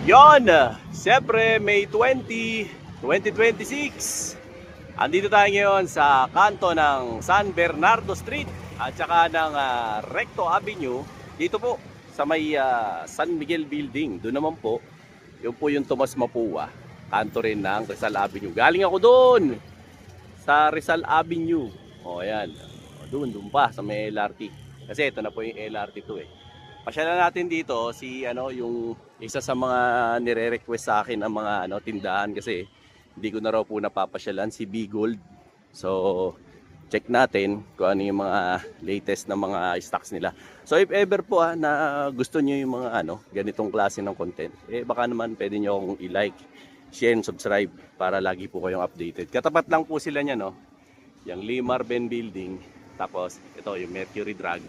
Yon, siyempre May 20, 2026. Andito tayo ngayon sa kanto ng San Bernardo Street at saka ng Recto Avenue. Dito po sa may San Miguel Building. Doon naman po, yun po yung Tomas Mapua. Kanto rin ng Rizal Avenue. Galing ako doon sa Rizal Avenue. O ayan, doon pa sa may LRT. Kasi ito na po yung LRT to eh. Pasyalan natin dito si yung isa sa mga nire-request sa akin ng mga tindahan kasi hindi ko na raw po napapasyalan si B-Gold. So check natin kung ano yung mga latest na mga stocks nila. So if ever po na gusto niyo yung mga ganitong klase ng content, baka naman pwede niyo akong i-like, share and subscribe para lagi po kayong updated. Katapat lang po sila niya yung Lee Marvin Building, tapos ito yung Mercury Drug.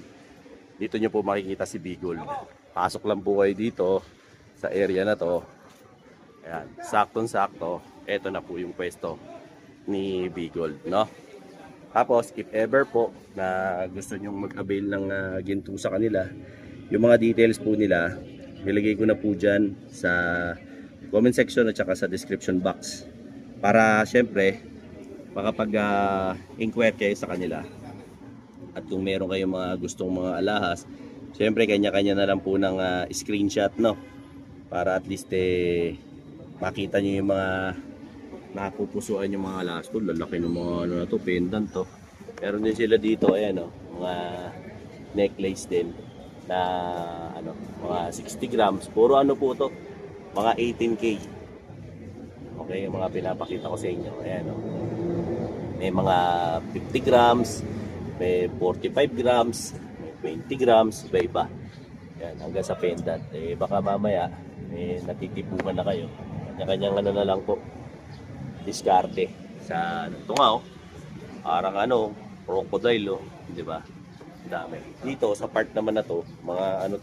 Dito nyo po makikita si B-Gold. Pasok lang po kayo dito sa area na to. Ayan, saktong-sakto. Ito na po yung pwesto ni B-Gold, no? Tapos, if ever po na gusto nyo mag-avail ng ginto sa kanila, yung mga details po nila, nilagay ko na po dyan sa comment section at saka sa description box. Para, syempre, makapag-inquire kayo sa kanila. At kung meron kayong mga gustong mga alahas, syempre kanya-kanya na lang po ng screenshot, no? Para at least makita nyo yung mga napupusuan yung mga alahas ko. Lalaki ng mga na to, pendant to. Meron din sila dito, ayan mga necklace din na mga 60 grams. Puro po to, mga 18K. Okay, yung mga pinapakita ko sa inyo. Ayan may mga 50 grams, may 45 grams, may 20 grams, iba-iba. Yan, hanggang sa pendant. Baka mamaya, natitipukan na kayo. Kanya-kanyang na lang po. Diskarte. Sa, ito nga parang crocodile, di ba? Dami. Dito, sa part naman na to, mga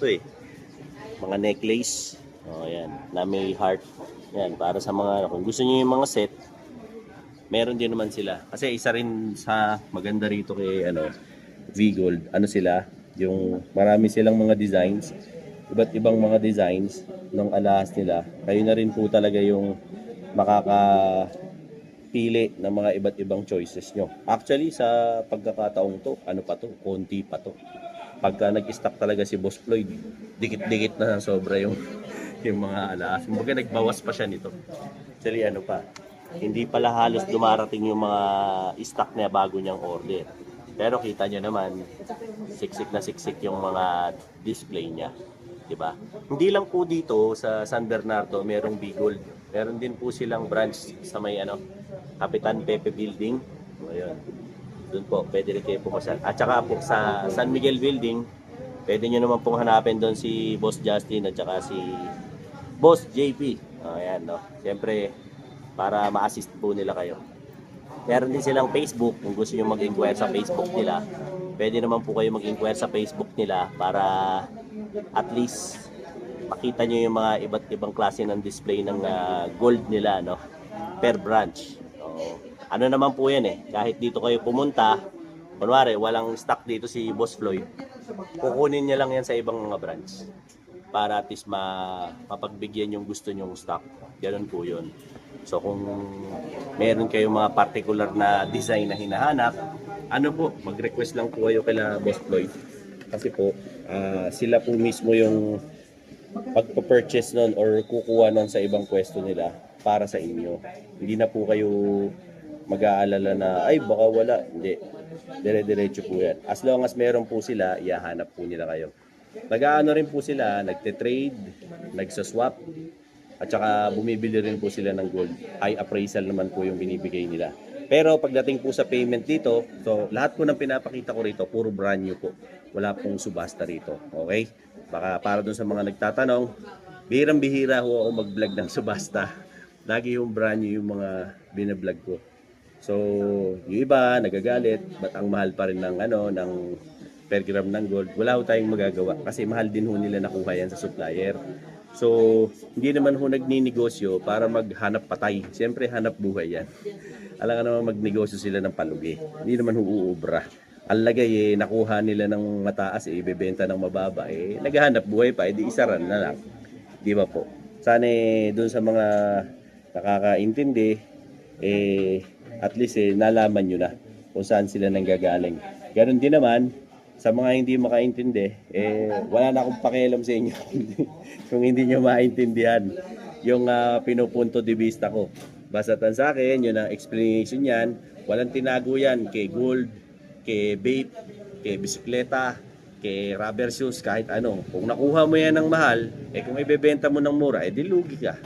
mga necklace. Yan, na may heart. Yan, para sa mga, kung gusto niyo yung mga set, meron din naman sila. Kasi isa rin sa maganda rito kay V-Gold, sila, yung marami silang mga designs, iba't ibang mga designs ng alahas nila. Kayo na rin po talaga yung makakapili ng mga iba't ibang choices nyo. Actually, sa pagkakataong to, konti pa to. Pagka nag-stock talaga si Boss Floyd, dikit-dikit na sobra yung mga alahas. Kumbaga nagbawas pa siya nito. Actually, hindi pala halos dumarating yung mga stock niya bago niyang order. Pero kita nyo naman, siksik na siksik yung mga display niya. Diba? Hindi lang po dito sa San Bernardo merong B-Gold. Meron din po silang branch sa may Kapitan Pepe Building. Ayun. Doon po, pwede rin kayo pumasal. At saka po sa San Miguel Building, pwede nyo naman pong hanapin doon si Boss Justin at saka si Boss JP. Ayan, Siyempre, para ma-assist po nila kayo. Meron din silang Facebook, kung gusto nyo mag-inquire sa Facebook nila. Pwede naman po kayo mag-inquire sa Facebook nila para at least makita nyo yung mga iba't ibang klase ng display ng gold nila, per branch. So, naman po yan kahit dito kayo pumunta, kunwari walang stock dito si Boss Floyd, kukunin niya lang yan sa ibang mga branch para at least mapagbigyan yung gusto nyong stock. Ganun po yun. So kung meron kayong mga particular na design na hinahanap, mag-request lang po kayo kila Boss Floyd. Kasi po, sila po mismo yung pagpa-purchase nun or kukuha nun sa ibang pwesto nila para sa inyo. Hindi na po kayo mag-aalala na, ay baka wala. Hindi. Dire-diretso po yan. As long as meron po sila, ihahanap po nila kayo. Rin po sila, nagte-trade, nagsaswap, at saka bumibili rin po sila ng gold. High appraisal naman po yung binibigay nila. Pero pagdating po sa payment dito, so lahat po ng pinapakita ko rito, puro brand new po. Wala pong subasta rito. Okay? Baka para dun sa mga nagtatanong, bihirang-bihira ho ako mag-vlog ng subasta. Lagi yung brand new yung mga binablog ko. So, yung iba, nagagalit, ba't ang mahal pa rin ng per gram ng gold? Wala ho tayong magagawa kasi mahal din ho nila nakuha yan sa supplier. So, hindi naman ho nagninegosyo para maghanap patay. Siyempre, hanap buhay yan. Alam ka naman magnegosyo sila ng palugi. Hindi naman ho uubra. Ang lagay nakuha nila ng mataas, ibebenta ng mababa, naghahanap buhay pa, edi isaran na lang. Di ba po? sana doon sa mga nakakaintindi, at least nalaman nyo na kung saan sila nanggagaling. Ganon din naman, sa mga hindi makaintindi, wala na akong pakialam sa inyo kung hindi nyo maintindihan yung pinupunto de vista ko. Basta tan sa akin, yun ang explanation yan. Walang tinago yan kay gold, kay vape, kay bisikleta, kay rubber shoes, kahit ano. Kung nakuha mo yan ng mahal, kung ibebenta mo ng mura, di lugi ka.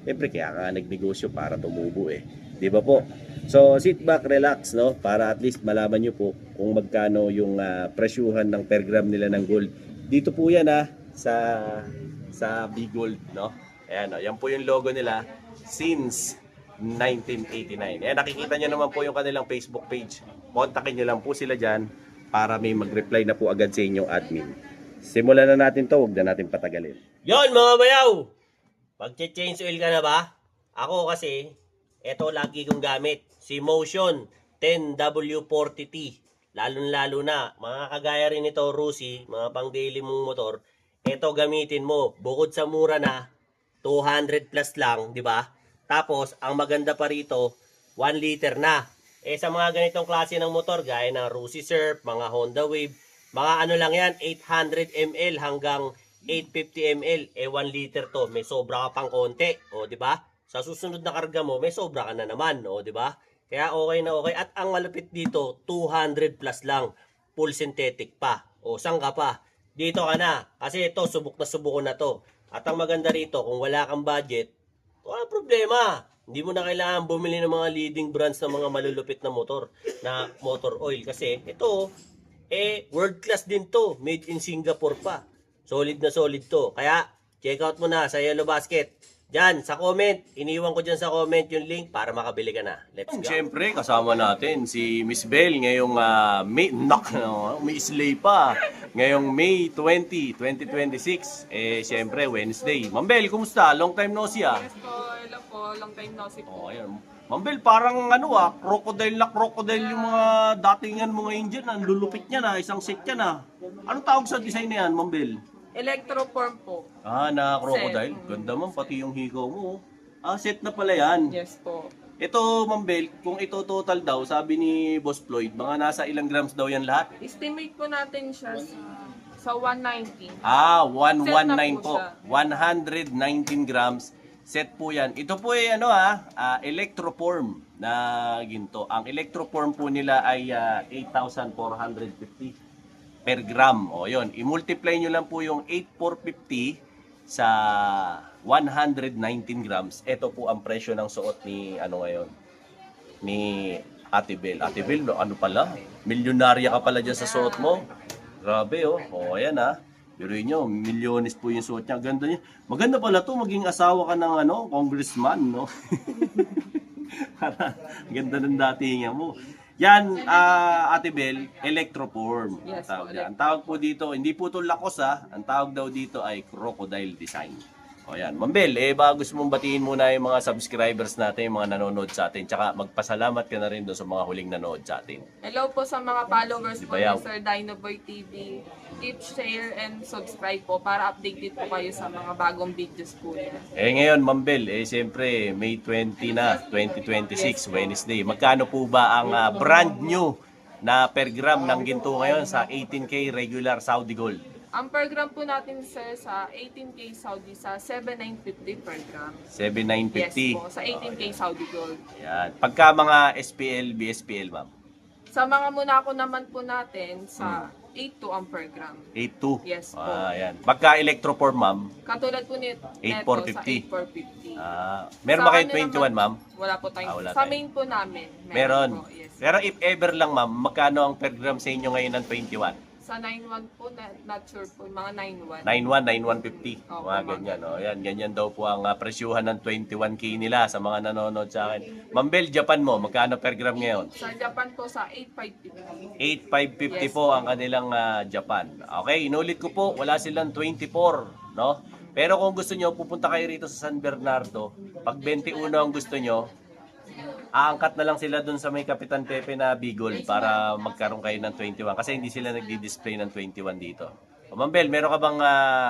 Siyempre, kaya ka nagnegosyo para tumubo Di ba po? So, sit back, relax, no? Para at least malaman nyo po kung magkano yung presyuhan ng per gram nila ng gold. Dito po yan sa Bigold, no? Ayan, no? Yan po yung logo nila since 1989. Ayan, nakikita nyo naman po yung kanilang Facebook page. Kontakin nyo lang po sila dyan para may mag-reply na po agad sa inyong admin. Simulan na natin to, huwag na natin patagalin. Yon mga bayaw! Pag-change oil ka na ba? Ako kasi, ito lagi kong gamit. Si Motion 10W40T. Lalo na, mga kagaya rin ito, Rusi, mga pang daily mong motor, ito gamitin mo. Bukod sa mura na, 200 plus lang, di ba? Tapos, ang maganda pa rito, 1 liter na. Sa mga ganitong klase ng motor, gaya ng Rusi Surf, mga Honda Wave, mga ano lang yan, 800 ml hanggang 850 ml. 1 liter to. May sobra ka pang konti. O, di ba? Sa susunod na karga mo, may sobra ka na naman. O, di ba? Kaya okay na okay. At ang malupit dito, 200 plus lang. Full synthetic pa. O, saan ka pa? Dito ka na. Kasi ito, subok na to. At ang maganda rito, kung wala kang budget, wala problema. Hindi mo na kailangan bumili ng mga leading brands ng mga malulupit na motor oil. Kasi ito, world class din to. Made in Singapore pa. Solid na solid to. Kaya, check out mo na sa Yellow Basket. Diyan, sa comment. Iniwan ko dyan sa comment yung link para makabili ka na. Let's go. Siyempre, kasama natin si Miss Bell ngayong may islay pa. Ngayong May 20, 2026. Siyempre, Wednesday. Ma'am Bell, kumusta? Long time no see Yes po, hello po. Long time no see po. Ayan. Ma'am Bell, parang crocodile na crocodile yung mga datingan mo ngayon dyan. Ang lulupit niya na, isang set niya na. Anong tawag sa design na yan, Ma'am Bell? Electroform po. Na crocodile. Set. Ganda man, pati yung hikaw mo. Set na pala yan. Yes po. Ito, Ma'am Bell, kung ito total daw, sabi ni Boss Floyd, mga nasa ilang grams daw yan lahat? Estimate po natin siya sa 190. 119 po. Set na 119 grams. Set po yan. Ito po ay electroform na ginto. Ang electroform po nila ay 8,450 per gram. O yun, i-multiply nyo lang po yung 8,450 sa 119 grams. Ito po ang presyo ng suot ni ngayon, ni Ate Bell. Ate Bell, ano pala? Milyonarya ka pala dyan sa suot mo. Grabe O ayan Biruin nyo, milyones po yung suot niya. Ganda niya. Maganda pala to maging asawa ka ng congressman, no? Ganda ng datingan mo. Yan, Ate Bell, electroform. Yes, Ang tawag po dito, hindi po ito lakos ang tawag daw dito ay crocodile design. O yan, Ma'am Bell, bago gusto mong batiin muna yung mga subscribers natin, yung mga nanonood sa atin, tsaka magpasalamat ka na rin doon sa mga huling nanonood sa atin. Hello po sa mga followers po Bayaw. ni Sir Dinoboy TV. Keep, share, and subscribe po para updated po kayo sa mga bagong videos po niya. Ngayon, Ma'am Bell, siyempre, May 20 na, 2026, Wednesday. Magkano po ba ang brand new na per gram ng ginto ngayon sa 18K regular Saudi Gold? Ang per gram po natin, sir, sa 18K Saudi, sa 7,950 per gram. 7,950. Yes po, sa 18K Saudi Gold. Yan. Pagka mga SPL, BSPL, ma'am? Sa mga Monaco naman po natin, sa 8,2 ang per gram. 8,2. Yes po. Yan. Pagka electroform, ma'am? Katulad po nito, 8,450. sa 8,450. Meron Sa ba kayong ano 21, naman, ma'am? Wala po tayong. Wala Sa tayo. main po namin. Meron. Po, yes. Pero if ever lang, ma'am, magkano ang per gram sa inyo ngayon ng 21? Sa 9,1 po, not sure po, mga 9,1. 9,1, 9,150. Opo, Mga ma'am. ganyan. Yan, ganyan daw po ang presyuhan ng 21K nila sa mga nanonood sa akin. Ma'am Bell, Japan mo, magkano per gram ngayon? Sa Japan po, sa 8,550. 8,550 Yes. po ang kanilang Japan. Okay, inulit ko po, wala silang 24, no? Pero kung gusto nyo, pupunta kayo rito sa San Bernardo. Pag 21 ang gusto nyo, aangkat na lang sila dun sa may Kapitan Pepe na Bigol para magkaroon kayo ng 21. Kasi hindi sila nagdi-display ng 21 dito. Ma'am Bel, meron ka bang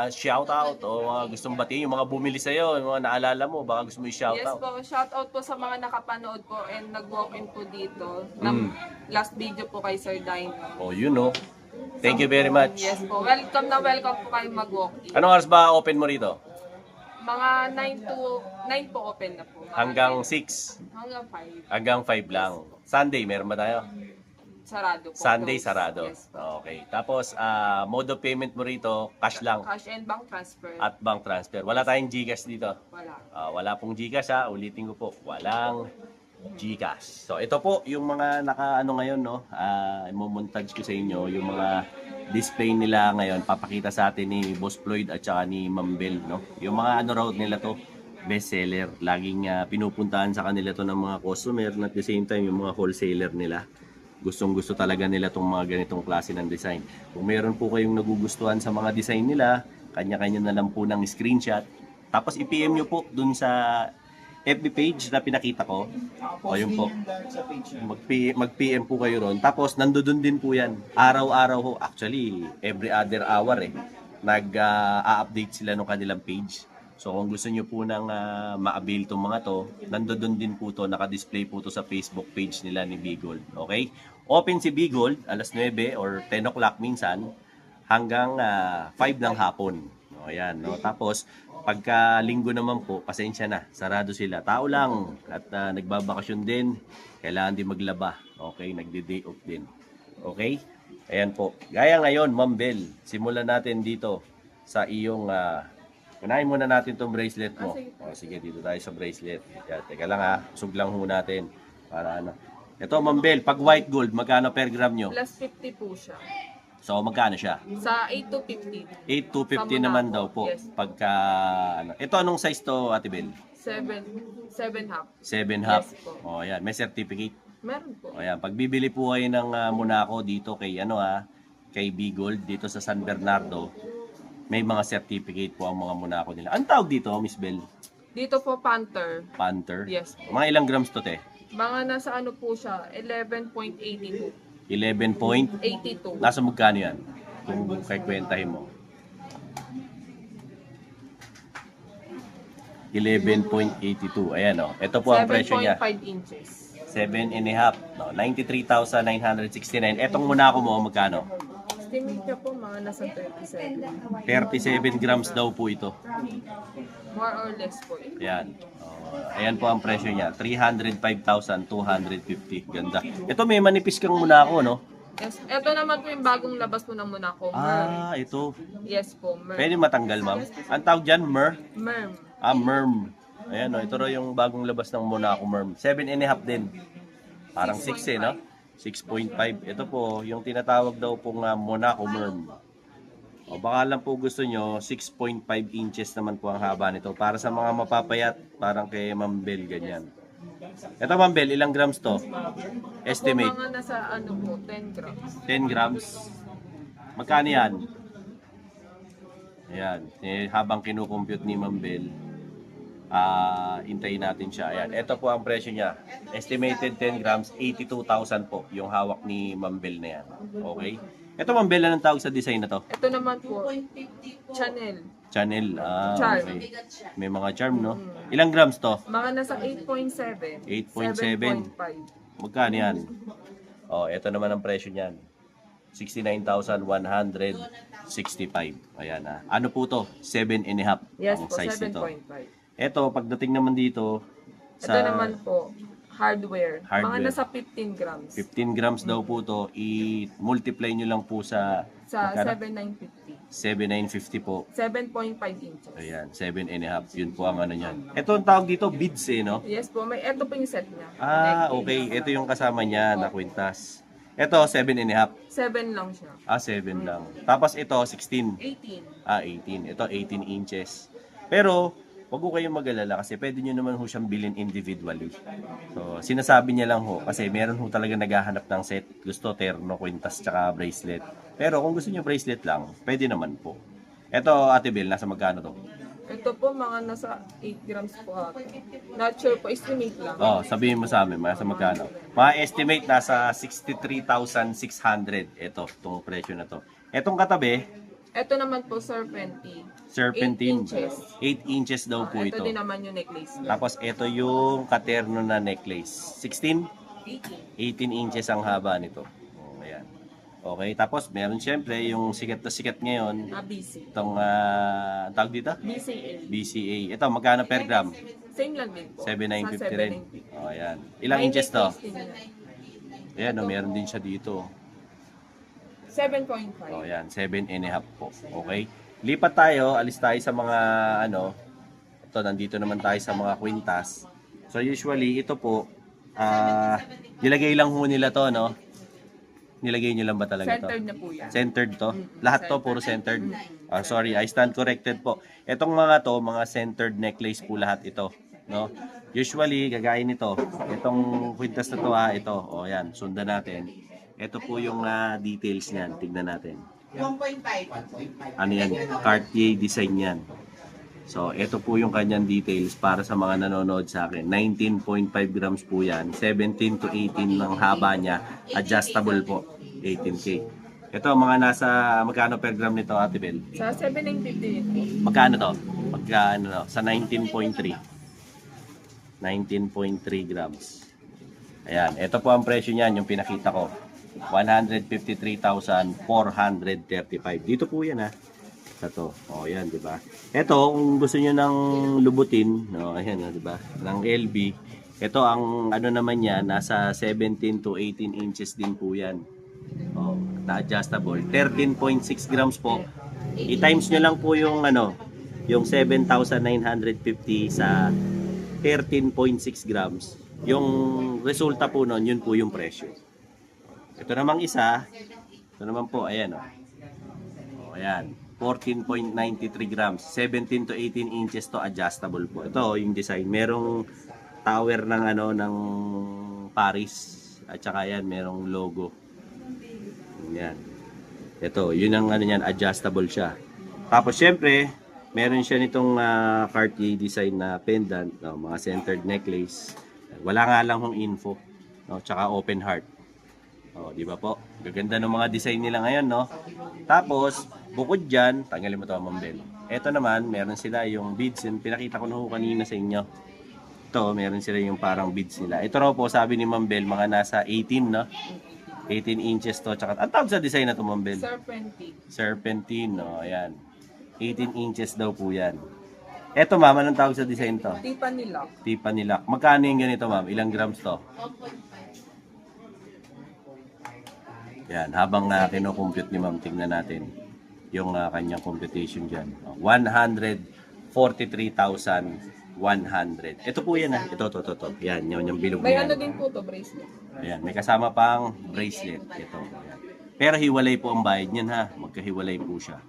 shoutout o gustong batiin yung mga bumili sa'yo, yung mga naalala mo, baka gusto mo Yes i-shoutout? po, shout out po sa mga nakapanood po and nag-walk-in po dito. Mm. Last video po kay Sir Dino. Oh, you know. Thank you very much. Yes po, welcome po kayo mag-walk-in. Anong oras ba open mo rito? Mga 9 po open na po. Hanggang 6. Hanggang 5. Hanggang 5 lang. Sunday, meron ba tayo? Sarado po. Sunday, Close. sarado. Yes po. Okay. Tapos, mode of payment mo rito, cash lang Cash and bank transfer. at bank transfer. Wala tayong GCash dito. Wala. Wala pong GCash ha. Ulitin ko po. Walang GCash. So, ito po yung mga nakaano ngayon, no? Imo-montage ko sa inyo yung mga display nila ngayon. Papakita sa atin ni Boss Floyd at saka ni Ma'am Bel, no? Yung mga ano raw nila to, bestseller. Laging pinupuntahan sa kanila to ng mga customer at the same time yung mga wholesaler nila. Gustong-gusto talaga nila itong mga ganitong klase ng design. Kung meron po kayong nagugustuhan sa mga design nila, kanya-kanya na lang po ng screenshot. Tapos i-PM nyo po dun sa FB page na pinakita ko. O yun po. Mag-PM po kayo ron. Tapos nandoon din po yan. Araw-araw ho. Actually, every other hour nag-update sila ng kanilang page. So kung gusto nyo po nang ma-avail itong mga to, nandoon din po to, naka-display po to sa Facebook page nila ni Bigold. Okay? Open si Bigold alas 9 or 10 o'clock minsan hanggang 5 ng hapon. O yan, no? Tapos pagka linggo naman po, pasensya na, sarado sila. Tao lang at nagbabakasyon din, kailangan din maglaba. Okay? Nagde-day off din. Okay? Ayan po. Gaya ngayon, Ma'am Bel, simulan natin dito sa iyong unahin muna natin itong bracelet mo. O, sige, dito tayo sa bracelet. Yan, teka lang ha. Usog lang ho natin. Para ano. Ito, Ma'am Bel, pag white gold, magkano per gram nyo? Plus 50 po siya. So, magkano siya? Sa 8 to 50. 8 to 50 Sa naman Monaco, daw po. yes. Pagka, ano. Ito, anong size to, Ate Bel? 7 half. 7 half. Yes po. O, yan. May certificate. Meron po. O, yan. Pag bibili po kayo ng Monaco dito kay, kay Bigold, dito sa San Bernardo, may mga certificate po ang mga Monaco nila. Ang tawag dito, Miss Bel? Dito po Panther. Panther? Yes po. Mga ilang grams to, te? Mga nasa ano po siya, 11.82. 11 point? 82. Nasa magkano yan? Kung kwentahin mo. 11.82. Ayan o. Ito po ang presyo niya. 7.5 inches. 7 and a half. No, 93,969. Etong Monaco mo, magkano? Estimate niya po mga nasa 37. 37 grams daw po ito. More or less po. Ayan. Ayan po ang presyo niya. 305,250. Ganda. Ito may manipis kang Monaco, no? Yes. Ito naman po yung bagong labas po ng Monaco. Merm. Ito. Yes po, Merm. Pwede matanggal, ma'am. Ang tawag dyan, Merm. Merm. Ayan, no? Ito raw yung bagong labas ng Monaco Merm. 7 and a half din. Parang 6 no? 6.5. Ito po, yung tinatawag daw pong Monaco Merm. O baka lang po gusto nyo, 6.5 inches naman po ang haba nito. Para sa mga mapapayat, parang kay Ma'am Bel, ganyan. Ito, Ma'am Bel, ilang grams to? Estimate. Po mga nasa ano po, 10 grams. 10 grams. Magkano yan? Ayan. Habang kinukompute ni Ma'am Bel, hintayin natin siya. Ayan. Ito po ang presyo niya. Estimated 10 grams, 82,000 po yung hawak ni Ma'am Bel na yan. Okay? Ito, Ma'am Bel, anong tawag sa design na to? Ito naman po, Chanel. Chanel. Charm. Okay. May mga charm, no? Ilang grams to? Mga nasa 8.7. 8.7. 7.5. Magkano yan? Oh, ito naman ang presyo niyan. 69,165. Ayan Ano po to? 7 and a half Yes ang po, size nito. 7.5. Ito, pagdating naman dito, Ito naman po, hardware. Mga Hardware. nasa 15 grams. 15 grams daw po to, i-multiply nyo lang po sa Sa magkano? 7,950. 7,950 po. 7.5 inches. Ayan, 7 and a half. Yun po ang ano niyan. Ito ang tawag dito, beads no? Yes po, ito po yung set niya. Okay. Ito yung kasama niya na kwintas. Ito, 7 and a half. 7 lang siya. 7 lang. Tapos ito, 16. 18. 18. Ito, 18 inches. Pero, wag ko kayong mag-alala kasi pwede nyo naman ho siyang bilhin individually. So, sinasabi niya lang ho kasi meron ho talaga naghahanap ng set. Gusto terno, kwintas, tsaka bracelet. Pero kung gusto niyo bracelet lang, pwede naman po. Ito, Ate Bel, nasa magkano to? Ito po, mga nasa 8 grams po ata. Not sure po, estimate lang. Sabihin mo sa amin, nasa magkano? Mga estimate, nasa 63,600. Ito, itong presyo na to. Itong katabi, Ito naman po, Sir 20. Serpentine. 8 inches. 8 inches daw po Ito ito. din naman yung necklace niya. Tapos ito yung katerno na necklace. 16? 18. 18 inches ang haba nito. Oh, ayan. Okay, tapos meron syempre yung sikat na sikat ngayon. BC. Itong, tawag dito? BCA. BCA. Ito, magkano per gram? Same lang din po. 7,950 rin. 7,950. Oh, ayan. Ilang May inches to? necklace din yan. Ayan, oh, meron din siya dito. 7.5. Oh, ayan, 7.5 po. Okay? Lipat tayo, alis tayo sa mga ito, nandito naman tayo sa mga kwintas. So usually, ito po, nilagay lang ho nila to, no? Nilagay nyo lang ba talaga to? Centered na po yan. Centered to? Lahat to, puro centered? Sorry, I stand corrected po. Itong mga to, mga centered necklace po lahat ito. No? Usually, gagaya nito. Itong kwintas na to, ito. O, yan, sundan natin. Ito po yung details niyan. Tignan natin. 1.5. Ano yan? Cartier design yan. So, ito po yung kanyang details para sa mga nanonood sa akin. 19.5 grams po yan. 17 to 18 ng haba niya. Adjustable po. 18K. Ito, mga nasa, magkano per gram nito, Ate Bel? Sa 7,950 din po. Magkano to? Magkano to? Sa 19.3. 19.3 grams. Ayan, ito po ang presyo niyan, yung pinakita ko. 153,435. Dito po yan Sa to. O, yan, di ba? Ito, kung gusto niyo ng lubutin, no, ayan, di ba? Ng LB. Ito, ang ano naman yan, nasa 17 to 18 inches din po yan. O, na-adjustable. 13.6 grams po. I-times nyo lang po yung yung 7,950 sa 13.6 grams. Yung resulta po nun, yun po yung presyo. Ito namang isa, ito naman po, ayan o. Ayan, 14.93 grams, 17 to 18 inches to, adjustable po. Ito yung design, merong tower ng ng Paris, at saka yan, merong logo. Yan. Ito, yun ang niyan, adjustable siya. Tapos syempre, meron siya nitong Cartier design na pendant, mga centered necklace. Wala nga lang hong info, tsaka open heart. Di ba po? Gaganda ng mga design nila ngayon, no? Tapos, bukod dyan, tanggalin mo ito, Ma'am Bel. Ito naman, meron sila yung beads, yung pinakita ko na ho kanina sa inyo. Ito, meron sila yung parang beads nila. Ito raw po, sabi ni Ma'am Bel, mga nasa 18, no? 18 inches to. Tsaka, ang tawag sa design na ito, Ma'am Bel? Serpentine. Serpentine, ayan. 18 inches daw po yan. Ito, ma'am, anong tawag sa design to? Tiffany lock. Tiffany lock. Magkano yung ganito, ma'am? Ilang grams to? Yan, habang kino-compute ni ma'am, tingnan natin yung kanyang computation dyan. 143,100. Ito po yan, Ito. Yan, yung bilog May na yan. din po to, bracelet. Ayan, may kasama pang bracelet. Ito. Ayan. Pero hiwalay po ang bayad niyan, magkahiwalay po siya.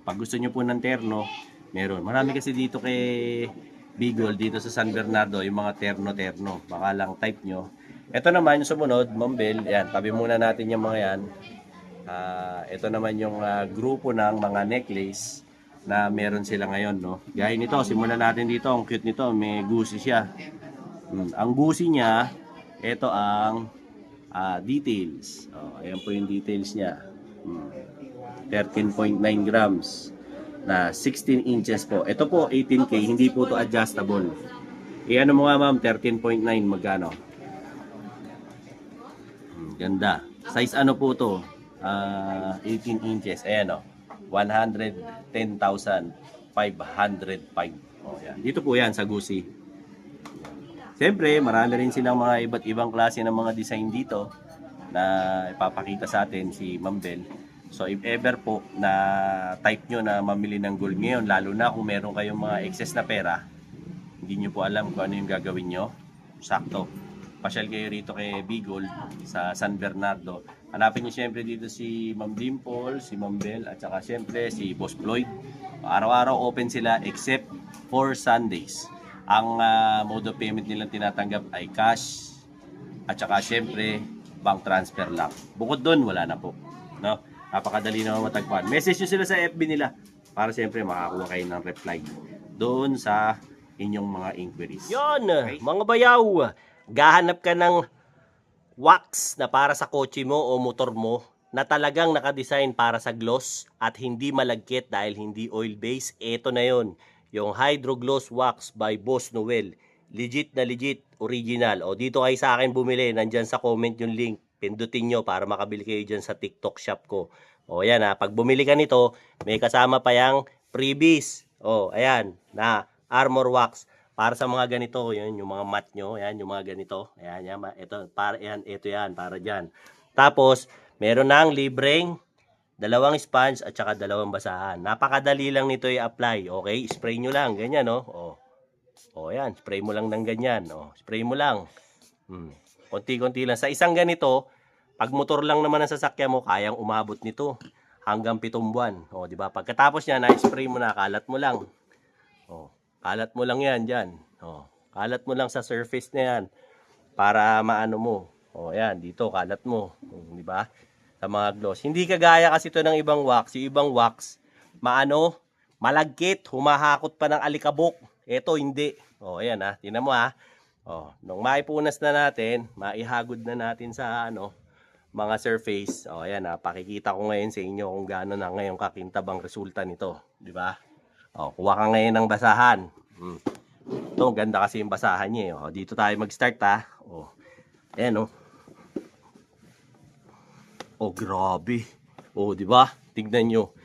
Pag gusto nyo po ng terno, meron. Marami kasi dito kay Bigol, dito sa San Bernardo, yung mga terno-terno. Baka lang type nyo. Ito naman yung sumunod, Ma'am Bel. Yan, tabi muna natin yung mga yan. Ito naman yung grupo ng mga necklace na meron sila ngayon, no? Gaya nito, simulan natin dito. Ang cute nito, may gusi siya. Ang gusi niya, ito ang details. Ayan po yung details niya. 13.9 grams na 16 inches po. Ito po 18K, hindi po to adjustable. Ano mo nga ma'am, 13.9 magkano? Ganda. Size ano po to? 18 inches. Ayan 110,505. Yan. Dito po yan sa Gucci. Siyempre, marami rin silang mga iba't ibang klase ng mga design dito na ipapakita sa atin si Ma'am Bel. So if ever po na type nyo na mamili ng gold ngayon, lalo na kung meron kayong mga excess na pera, hindi nyo po alam kung ano yung gagawin nyo, sakto. Pasyal kayo rito kay Bigol sa San Bernardo. Hanapin nyo siyempre dito si Ma'am Dimple, si Ma'am Bel, at saka siyempre si Boss Floyd. Araw-araw open sila except for Sundays. Ang mode of payment nilang tinatanggap ay cash at saka siyempre bank transfer lang. Bukod doon, wala na po. No? Napakadali naman matagpuan. Message nyo sila sa FB nila para siyempre makakuha kayo ng reply doon sa inyong mga inquiries. Yon, Okay? mga bayaw, gahanap ka ng wax na para sa kotse mo o motor mo na talagang nakadesign para sa gloss at hindi malagkit dahil hindi oil-based, ito na yon, yung Hydro Gloss Wax by Boss Noel. Legit na legit, original. O dito kayo sa akin bumili, nandyan sa comment yung link. Pindutin nyo para makabili kayo dyan sa TikTok shop ko. O yan ha, pag bumili ka nito, may kasama pa yung freebies. O ayan, na Armor Wax. Para sa mga ganito, yan, yung mga mat nyo, yan, yung mga ganito. Ayan, yan, ito, ito yan, para dyan. Tapos, meron nang libreng 2 sponge at saka 2 basahan. Napakadali lang nito i-apply. Okay? Spray nyo lang. Ganyan, no? O, yan. Spray mo lang ng ganyan. O, spray mo lang. Konti-konti lang. Sa isang ganito, pag motor lang naman ang sasakyan mo, kayang umabot nito hanggang 7 buwan. O, di ba? Pagkatapos niya, na-spray mo na, kalat mo lang. O, kalat mo lang yan dyan. O, kalat mo lang sa surface na yan para maano mo. O, yan. Dito, kalat mo. Di ba? Sa mga gloss. Hindi kagaya kasi ito ng ibang wax. Yung ibang wax, malagkit, humahakot pa ng alikabok. Ito, hindi. O, ayan ha. Tingnan mo ha. O, nung maipunas na natin, maihagod na natin sa mga surface. O, ayan ha. Pakikita ko ngayon sa inyo kung gaano na ngayon kakintabang resulta nito. Di ba? O, kuha ka ngayon ng basahan. Ito, ganda kasi yung basahan niya. O, dito tayo mag-start ha. O, ayan o. Oh, grabe. Oh, di ba? Tignan nyo.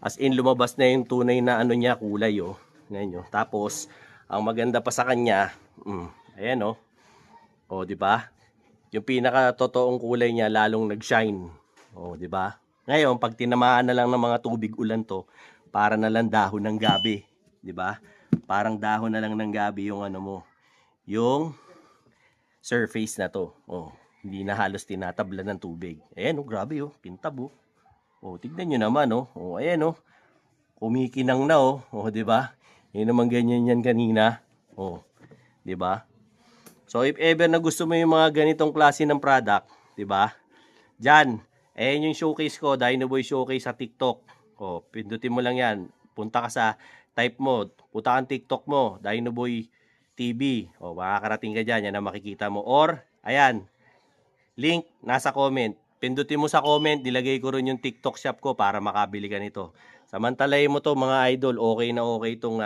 As in, lumabas na yung tunay na niya, kulay, oh. Ngayon, nyo. Tapos, ang maganda pa sa kanya, ayan, oh. Oh, di ba? Yung pinaka-totoong kulay niya, lalong nag-shine. Oh, di ba? Ngayon, pag tinamaan na lang ng mga tubig ulan to, para na lang dahon ng gabi. Di ba? Parang dahon na lang ng gabi yung mo. Yung surface na to. Oh. Hindi na halos tinatabla ng tubig. Ayan, oh, grabe, oh. Pintab, oh. Oh, tignan nyo naman, oh. Oh, ayan, oh. Kumikinang na, oh. Oh, di ba? Hindi naman ganyan yan kanina. Oh, di ba? So, if ever na gusto mo yung mga ganitong klase ng product, di ba? Diyan, ayan yung showcase ko, Dino Boy Showcase sa TikTok. Oh, pindutin mo lang yan. Punta ka sa type mo, punta kang TikTok mo, Dino Boy TV. Oh, makakarating ka dyan, yan ang makikita mo. Or, ayan, link nasa comment. Pindutin mo sa comment, nilagay ko rin yung TikTok shop ko para makabili ka nito. Samantalahin mo to mga idol, okay na okay itong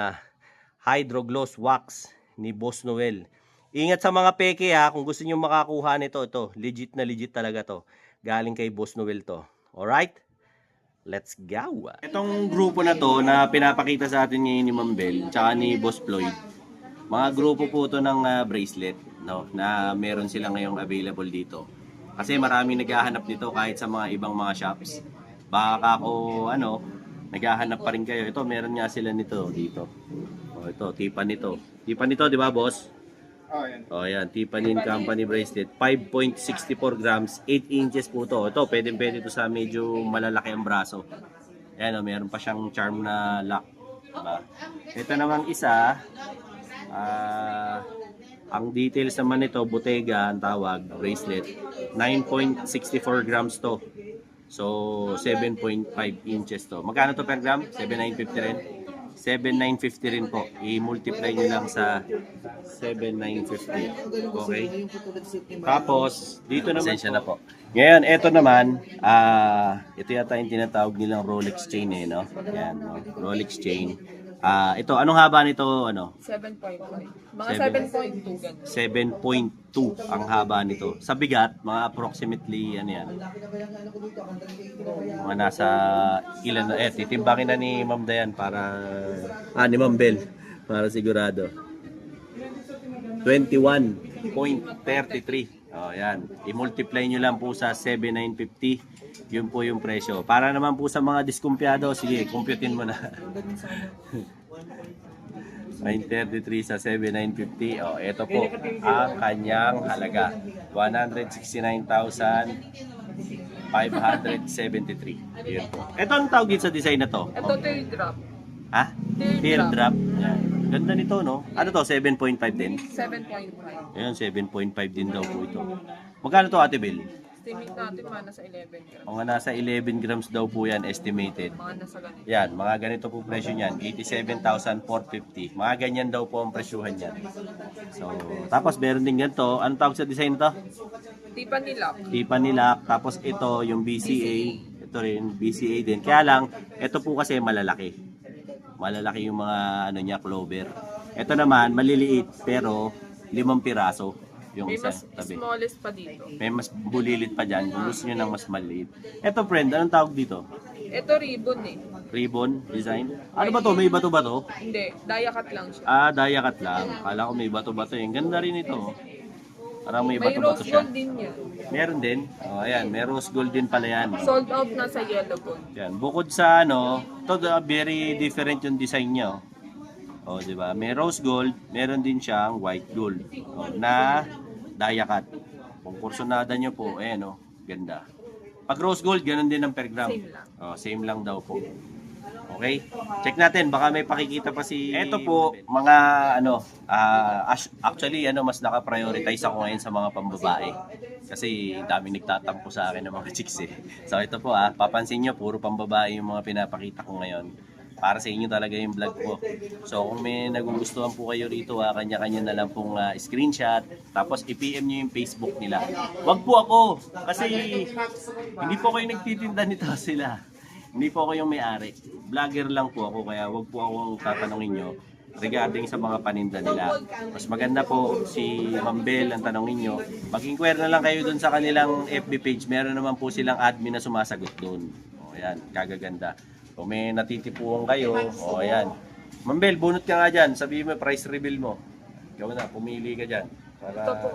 Hydro Gloss Wax ni Boss Noel. Ingat sa mga peke ha, kung gusto niyo makakuha nito, ito, legit na legit talaga to. Galing kay Boss Noel to. Alright? Let's go! Itong grupo na to na pinapakita sa atin ngayon ni Ma'am Bel, tsaka ni Boss Floyd, mga grupo po to ng bracelet, no, na meron sila ngayong available dito. Kasi marami naghahanap nito kahit sa mga ibang mga shops. Baka ako, naghahanap pa rin kayo. Ito, meron nga sila nito dito. O, ito, Tiffany nito. Tiffany nito, di ba, boss? Oh, yan. O, yan. Tiffany Company bracelet. 5.64 grams, 8 inches po to. Ito, pwede to sa medyo malalaki ang braso. Ayan, meron pa siyang charm na lock. Diba? Ito namang isa, ang details naman nito, Bottega ang tawag, bracelet. 9.64 grams to. So, 7.5 inches to. Magkano to per gram? 7,950 rin. 7,950 rin po. I-multiply nyo lang sa 7,950. Okay? Tapos, dito naman na po. Ngayon, ito naman, ito yata yung tinatawag nilang Rolex chain no? Yan, no? Rolex chain. Ito, anong haba nito, 7.5. Mga 7.2 ganun. 7.2 ang haba nito. Sa bigat, mga approximately, yan. Mga nasa ilan na, titimbangin na ni Ma'am Dayan para, ni Ma'am Bel, para sigurado. 21.33. Oh, yan. I-multiply nyo lang po sa 7,950. Yun po yung presyo. Para naman po sa mga diskumpyado, sige, computein mo na. 933 sa 7,950. Oh, ito po ang kanyang halaga. 169,573. Yun po. Ito ang tawag dito sa design na to. Ito teardrop. Ha? Teardrop. Yan. Ganda nito, no? Ano to? 7.5 din? 7.5. Ayan, 7.5 din daw po ito. Magkano to, Ate Bel? estimate natin mga nasa 11 grams. Mga nasa 11 grams daw po yan estimated. Mga nasa ganito. Yan, mga ganito po presyo niyan, 87,450. Mga ganyan daw po ang presyuhan niyan. So, tapos meron din ganito. Anong tawag sa design ito? Tipan nila. Tipan nila. Tapos ito, yung BCA. Ito rin, BCA din. Kaya lang, ito po kasi malalaki. Malalaki yung mga ano niya, clover. Ito naman, maliliit pero 5 piraso yung May isa mas tabi. smallest pa dito. May mas bulilit pa dyan kung gusto nyo ng mas maliit. Ito friend, anong tawag dito? Ito ribbon eh. Ribbon design? Ano ba to? May bato ba to? Hindi, die cut lang siya. Ah, dayakat lang. Kala ko may bato-bato. Ang ganda rin ito. Parang may May bato-bato rose siya. gold din yan. Meron din. Oh, ayan, may rose gold din pala yan. Sold out na sa yellow gold. Yan. Bukod sa ano, to very different yung design niya. Oh, di ba? May rose gold, meron din siyang white gold. Oh, na dayakat. Kung kursunada nyo po, ayan oh, ganda. Pag rose gold, ganun din ang per gram. Same lang. Oh, same lang daw po. Okay? Check natin, baka may pakikita pa si... Ito po, mga ano, actually, ano, mas naka-prioritize ako ngayon sa mga pambabae. Kasi daming nagtatampo sa akin ng mga chicks eh. So ito po papansin nyo, puro pambabae yung mga pinapakita ko ngayon. Para sa inyo talaga yung vlog ko. So kung may nagugustuhan po kayo rito, kanya-kanya na lang pong screenshot. Tapos i-PM nyo yung Facebook nila. Wag po ako, kasi hindi po ako yung nagtitinda nito sila. Hindi po ako yung may-ari. Vlogger lang po ako, kaya wag po akong tatanungin nyo regarding sa mga paninda nila. Mas maganda po si Ma'am Bel ang tanongin nyo. Mag-inquire na lang kayo dun sa kanilang FB page. Meron naman po silang admin na sumasagot dun. O yan, kagaganda. Kung may natitipuan kayo, o ayan. Ma'am Bel, bunot ka nga dyan. Sabihin mo, price reveal mo. Ikaw na, pumili ka dyan. Para... Ito po.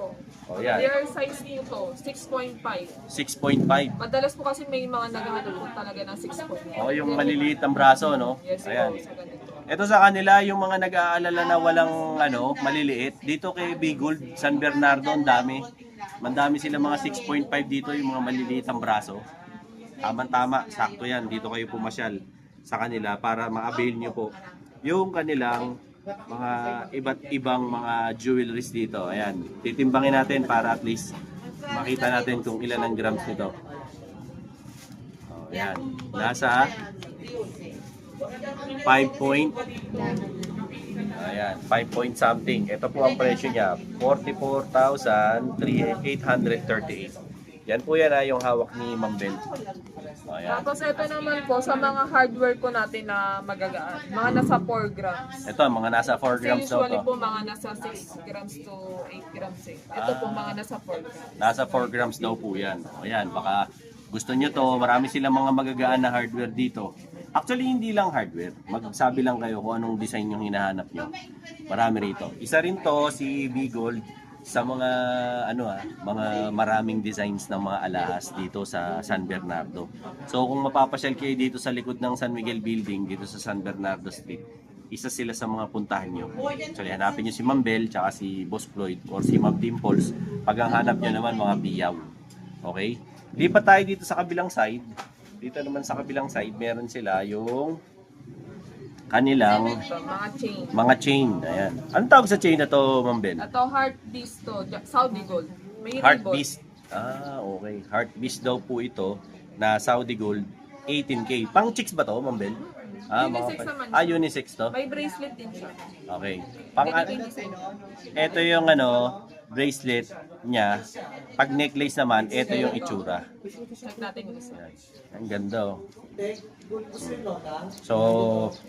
O yan, Their size nito, 6.5. 6.5. Madalas po kasi may mga naghahanap talaga ng 6.5. O yung maliliit ang braso, no? Yes, Ayan. po, sa ganito. Ito sa kanila, yung mga nag-aalala na walang ano, maliliit. Dito kay Bigold, San Bernardo, ang dami. Mandami sila mga 6.5 dito, yung mga maliliit ang braso. Tama-tama, sakto yan. Dito kayo pumasyal sa kanila para ma-avail nyo po yung kanilang mga iba't ibang mga jewelries dito. Ayan, titimbangin natin para at least makita natin kung ilan ang grams nito. Oh, ayan, nasa 5 point. Ayan, 5 point something. Ito po ang presyo niya, 44,838. Yan po yan yung hawak ni Ma'am Bel. Ayan. Tapos ito naman po sa mga hardware po natin na magagaan. Mga nasa 4 grams. Ito, mga nasa 4 Kasi grams daw usually to. po mga nasa 6 grams to 8 grams eh. Ito po mga nasa 4 grams. Nasa 4 grams daw po yan. Ayan, baka gusto nyo to, marami silang mga magagaan na hardware dito. Actually, hindi lang hardware. Magsabi lang kayo kung anong design yung hinahanap nyo. Marami rito. Isa rin to, si Bigold, sa mga mga maraming designs ng mga alahas dito sa San Bernardo. So kung mapapasyal kayo dito sa likod ng San Miguel Building dito sa San Bernardo Street, isa sila sa mga puntahan nyo. So hanapin nyo si Ma'am Bel tsaka si Boss Floyd or si Ma'am Dimples. Pag ang hanap nyo naman mga biyaw. Okay? Lipat tayo dito sa kabilang side. Dito naman sa kabilang side, meron sila yung kanilang Ito, mga chain. mga chain. Ayan. Anong tawag sa chain na to, Ma'am Bel? Ito, heart beast to. Saudi gold. May Heart ribbon. Beast. Okay. Heart Beast daw po ito na Saudi Gold 18K. Pang chicks ba to, Ma'am Bel? Unisex naman siya. Unisex to? May bracelet din siya. Okay. Pang Ito yung design. ito yung bracelet niya. Pag necklace naman, ito yung itsura. Check natin yung isa. Ang ganda oh. So,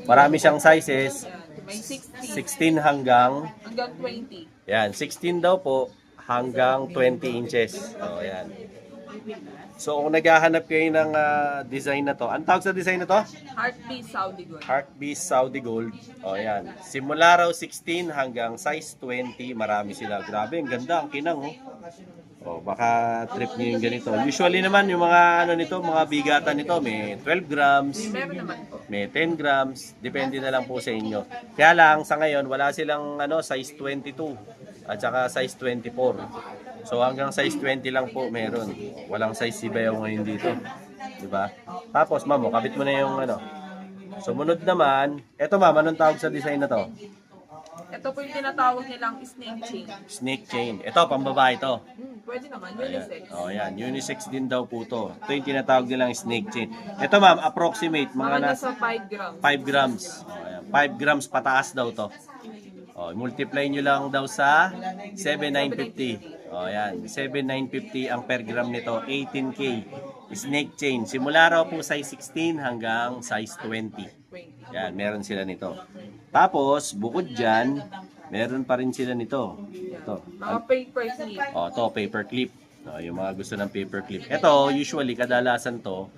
marami siyang sizes. Yan. May 60 16 hanggang hanggang 20. yan, 16 daw po hanggang 20 inches. Oh, yan. So, kung naghahanap kayo ng design na to, ang tawag sa design na to? Heart beast Saudi gold. Heart Beast Saudi Gold. O yan. Simula raw 16 hanggang size 20. Marami sila. Grabe, ang ganda. Ang kinang. O, baka trip nyo yung ganito. Usually naman, yung mga nito, mga bigatan nito, may 12 grams, Meron naman po. may 10 grams. Depende na lang po sa inyo. Kaya lang, sa ngayon, wala silang size 22 at saka size 24. So hanggang size 20 lang po meron. Walang size si Bayaw ngayon dito. Diba? Tapos ma'am, kabit mo na yung Sumunod naman, eto ma'am, anong tawag sa design na to? Ito po yung tinatawag nilang snake chain. Snake chain. Ito, pambabae to. Pwede naman, Ayan. unisex. Oh, yan. Unisex din daw po to. Ito yung tinatawag nilang snake chain. Ito ma'am, approximate mga Mga nasa nasa 5 grams. 5 grams. Oh, ayan. 5 grams pataas daw to. Oh, multiply nyo lang daw sa 7,950. Oh, ayan. 7,950 ang per gram nito. 18K. Snake chain. Simula raw po size 16 hanggang size 20. 20. Yan, meron sila nito. Tapos, bukod dyan, meron pa rin sila nito. Ito. Mga paper clip. Oh, to paper clip. Oh, yung mga gusto ng paper clip. Ito, usually, kadalasan to,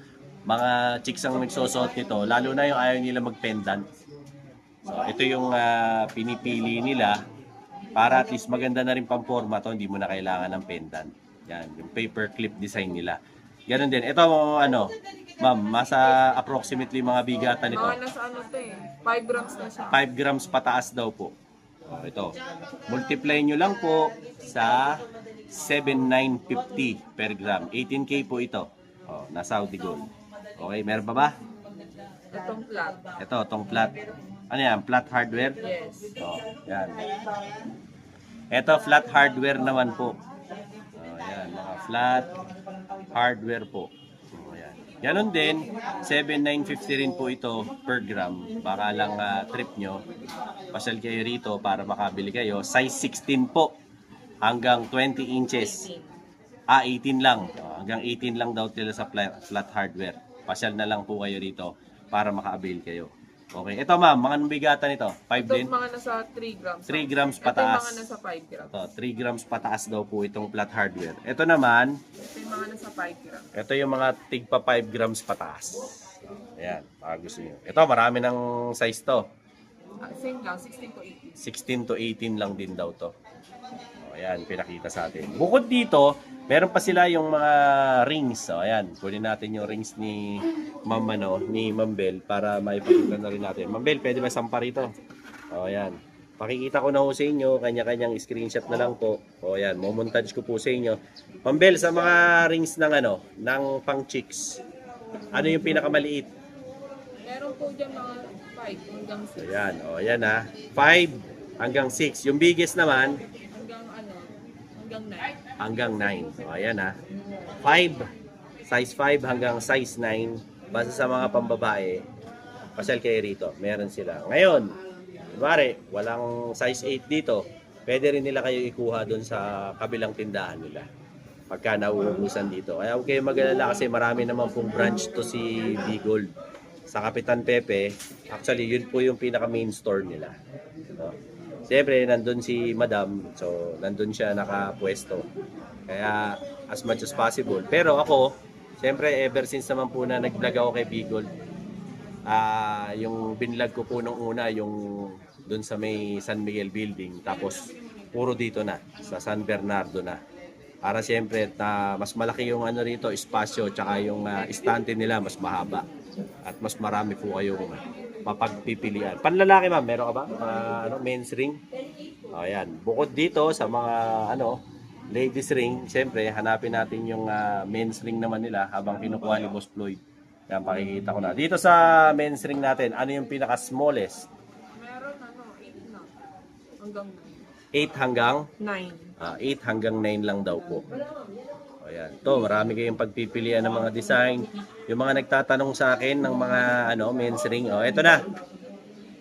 mga chicks ang nagsusot nito, lalo na yung ayaw nila mag-pendant. So, ito yung pinipili nila para at least maganda na rin pang-forma to, hindi mo na kailangan ng pendant. Yan, yung paper clip design nila. Ganon din. Ito, ano, ma'am, masa approximately mga bigatan nito. Mga nasa ano to eh. 5 grams na siya. 5 grams pataas daw po. Oh, ito. Multiply nyo lang po sa 7,950 per gram. 18K po ito. Oh, na Saudi Gold. Okay, meron pa ba? Itong flat. Ito, tong flat. Ano yan? Flat hardware? Yes. Oh, yan. Ito, flat hardware naman po. Oh, yan. Mga flat hardware po. Oh, yan. Ganon din, 7,950 rin po ito per gram. Baka lang trip nyo. Pasal kayo rito para makabili kayo. Size 16 po. Hanggang 20 inches. 18 lang. Oh, hanggang 18 lang daw sila sa flat hardware. Pasyal na lang po kayo rito para maka-avail kayo. Okay. Ito ma'am, mga bigatan ito? 5 din? Itong mga nasa 3 grams. 3 grams Ito yung pataas. mga nasa 5 grams. Ito, 3 grams pataas daw po itong flat hardware. Ito naman, Ito yung mga nasa 5 grams. ito yung mga tigpa 5 grams pataas. Ayan, baka gusto nyo. Ito, marami ng size to. Same lang, 16 to 18. 16 to 18 lang din daw to. O, ayan, pinakita sa atin. Bukod dito, meron pa sila yung mga rings. So, ayan, kunin natin yung rings ni Ma'am, ni Ma'am Bel para maipakita na rin natin. Ma'am Bel, pwede ba sampa rito? O, ayan. Pakikita ko na ho sa inyo, kanya-kanyang screenshot na lang po. O, ayan, momontage ko po sa inyo. Ma'am Bel, sa mga rings ng ng pang chicks, ano yung pinakamaliit? Meron po dyan mga 5 hanggang 6. Ayan, o, ayan ha. 5 hanggang 6. Yung biggest naman, Hanggang 9. hanggang 9. O, ayan ha. 5, size 5 hanggang size 9. Basta sa mga pambabae, pasyal kayo rito. Meron sila. Ngayon, kunwari, walang size 8 dito, pwede rin nila kayo ikuha doon sa kabilang tindahan nila. Pagka nauubusan dito. Kaya huwag kayong mag-alala kasi marami naman pong branch to si Bigold. Sa Kapitan Pepe, actually, yun po yung pinaka main store nila. No? Siyempre, nandun si Madam, so nandun siya nakapwesto. Kaya, as much as possible. Pero ako, siyempre, ever since naman po na nag-vlog ako kay Bigold, yung binlog ko po nung una, yung dun sa may San Miguel Building, tapos puro dito na, sa San Bernardo na. Para siyempre, mas malaki yung ano rito, espasyo, tsaka yung istante nila mas mahaba. At mas marami po kayong mapagpipilian. Panlalaki ma'am, meron ka ba? Men's ring? O, ayan. Bukod dito sa mga ladies ring, siyempre hanapin natin yung men's ring naman nila habang kinukuha ni Boss Floyd. Yan, pakikita ko na. Dito sa men's ring natin, ano yung pinaka-smallest? Meron 8 na. Hanggang 8 hanggang? 9. 8 hanggang 9 lang daw po. O yan. Ito, marami kayong pagpipilian ng mga design. Yung mga nagtatanong sa akin ng mga men's ring. O, eto na.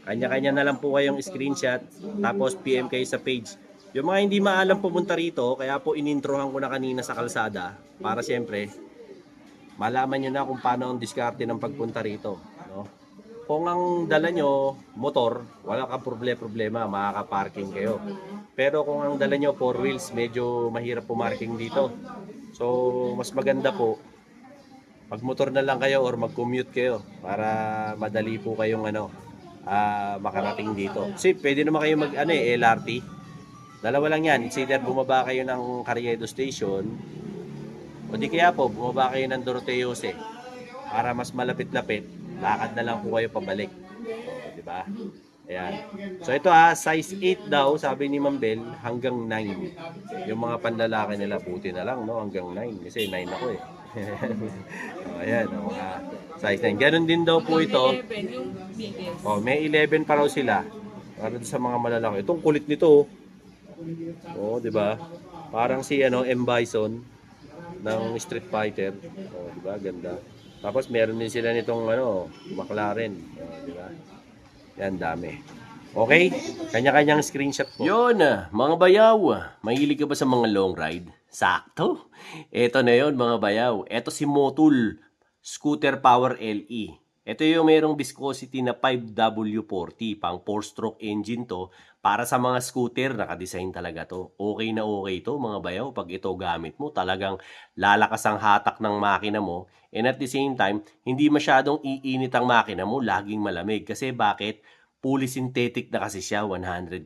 Kanya-kanya na lang po kayong screenshot. Tapos PM kayo sa page. Yung mga hindi maalam pumunta rito, kaya po inintrohan ko na kanina sa kalsada. Para siyempre, malaman nyo na kung paano ang diskarte ng pagpunta rito. No? Kung ang dala nyo, motor, wala kang problema, makaka-parking kayo. Pero kung ang dala nyo, 4 wheels, medyo mahirap pumarking dito. So, mas maganda po, mag-motor na lang kayo or mag-commute kayo para madali po kayong makarating dito. Kasi pwede naman kayo LRT. Dalawa lang yan. It's either bumaba kayo ng Carriedo Station o di kaya po, bumaba kayo ng Doroteo Jose para mas malapit-lapit. Lakad na lang po kayo pabalik. O, diba? Ayan. So ito size 8 daw, sabi ni Ma'am Bel, hanggang 9. Yung mga panlalaki nila, buti na lang, no? Hanggang 9. Kasi 9 ako eh. O, ayan, mga size 9. Ganon din daw po ito. 11 yung biggest. Oh, may 11 pa raw sila. Para sa mga malalaki. Itong kulit nito. Oh, di ba? Parang si M. Bison ng Street Fighter. Oh, di ba? Ganda. Tapos meron din sila nitong McLaren. Oh, di ba? Yan, dami. Okay? Kanya-kanyang screenshot po. Yun, mga bayaw. Mahilig ka ba sa mga long ride? Sakto. Ito na yun, mga bayaw. Ito si Motul Scooter Power LE. Ito yung merong viscosity na 5W40, pang 4-stroke engine to. Para sa mga scooter, nakadesign talaga to. Okay na okay to, mga bayaw. Pag ito gamit mo, talagang lalakas ang hatak ng makina mo. And at the same time, hindi masyadong iinit ang makina mo, laging malamig. Kasi bakit? Fully synthetic na kasi siya 100%.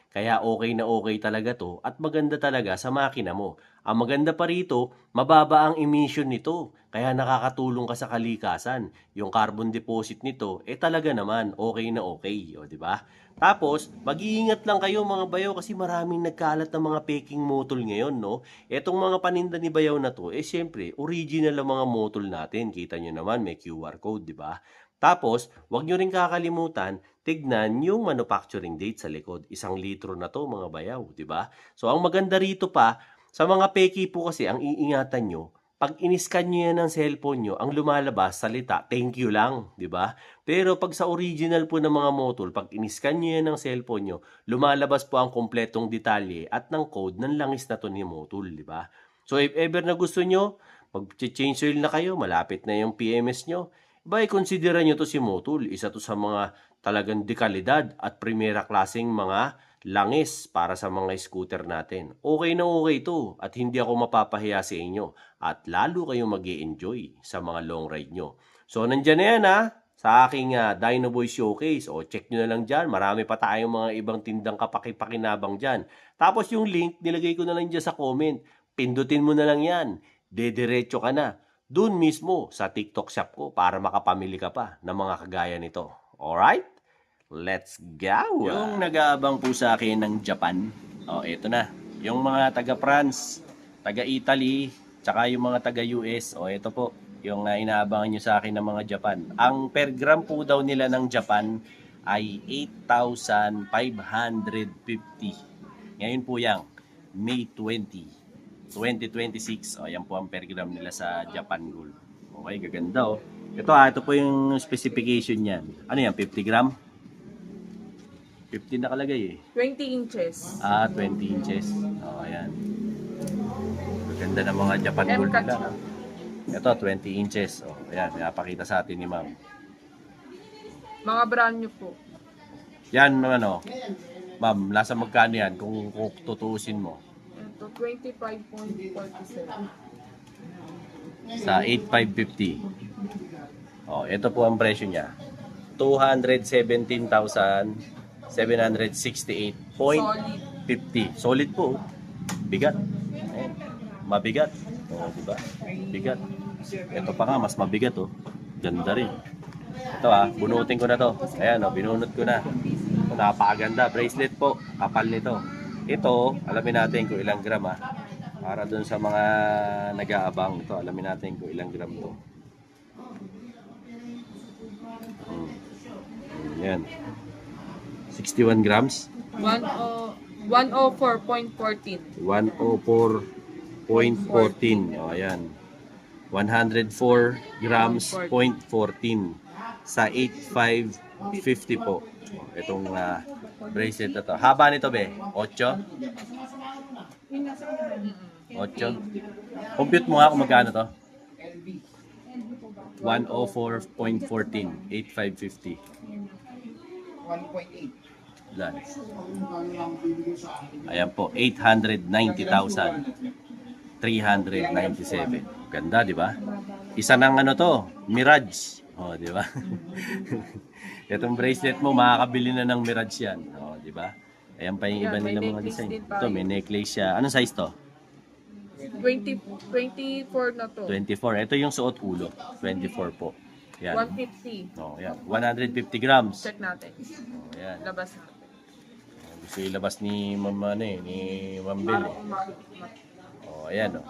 Kaya okay na okay talaga to at maganda talaga sa makina mo. Ang maganda pa rito, mababa ang emission nito. Kaya nakakatulong ka sa kalikasan. Yung carbon deposit nito, talaga naman okay na okay. O, di ba? Tapos, mag-iingat lang kayo mga bayaw kasi maraming nagkalat ng mga peking motol ngayon, no? Etong mga paninda ni bayaw na to, syempre, original ang mga motol natin. Kita nyo naman, may QR code, di ba? Tapos, wag nyo rin kakalimutan, tignan yung manufacturing date sa likod. 1 litro na to mga bayaw, di ba? So, ang maganda rito pa, sa mga peki po kasi, ang iingatan nyo, pag iniskan nyo yan ng cellphone nyo, ang lumalabas, salita, thank you lang, di ba? Pero pag sa original po ng mga motol, pag iniskan nyo yan ng cellphone nyo, lumalabas po ang kompletong detalye at ng code ng langis na to ni motol, di ba? So, if ever na gusto nyo, mag-change oil na kayo, malapit na yung PMS nyo, consider nyo to si Motul. Isa to sa mga talagang dekalidad at primera klaseng mga langis para sa mga scooter natin. Okay na okay to at hindi ako mapapahiya sa inyo at lalo kayong mag-enjoy sa mga long ride nyo. So nandyan na yan sa aking Dino Boy Showcase. O check nyo na lang dyan. Marami pa tayong mga ibang tindang kapakipakinabang dyan. Tapos yung link nilagay ko na lang dyan sa comment. Pindutin mo na lang yan. Dediretso ka na doon mismo sa TikTok shop ko para makapamili ka pa ng mga kagaya nito. Alright? Let's go! Yung nag-aabang po sa akin ng Japan, eto na. Yung mga taga-France, taga-Italy, tsaka yung mga taga-US, eto po. Yung inaabangan nyo sa akin ng mga Japan. Ang per gram po daw nila ng Japan ay 8,550. Ngayon po yang May 2026. Yan po ang per gram nila sa Japan Gold. Okay, gaganda Ito po yung specification niyan. Ano yan, 50 gram? 50 nakalagay 20 inches. 20 inches. Ayan. Gaganda ng mga Japan Gold nila. Ito, 20 inches. Ayan, pinapakita sa atin ni ma'am. Mga brand new po. Yan, ma'am, nasa magkano yan kung tutuusin mo? Ito, 25.47. Sa 8,550. Ito po ang presyo niya. 217,768.50. Solid po. Bigat. Ayan. Mabigat. Diba? Bigat. Ito pa nga, mas mabigat Ganda rin. Ito bunutin ko na to. Ayan binunot ko na. Napakaganda. Bracelet po. Kapal nito. Ito, alamin natin kung ilang gram para dun sa mga nag-aabang. Ito, alamin natin kung ilang gram to. Yan. 61 grams. 104.14. 104.14. Ayan. 104 grams, 0.14 sa 8,550 po. Itong bracelet na to. Haba nito, 8? 8? Compute mo nga kung magkano to. 104.14. 8,550. 1.8. Lan. Ayan po, 890,397. Ganda, di ba? Isa ng to, Mirage. Di ba? Itong bracelet mo, makakabili na ng Mirage yan. Di ba? Ayan pa yung iba nila mga design. Ito, may necklace siya. Anong size to? 24 na to. 24. Ito yung suot ulo. 24 po. Yan. 150. Yan. 150 grams. Check natin. Yan. Labas natin. Gusto ilabas ni Mama ni Ma'am Bel. Ayan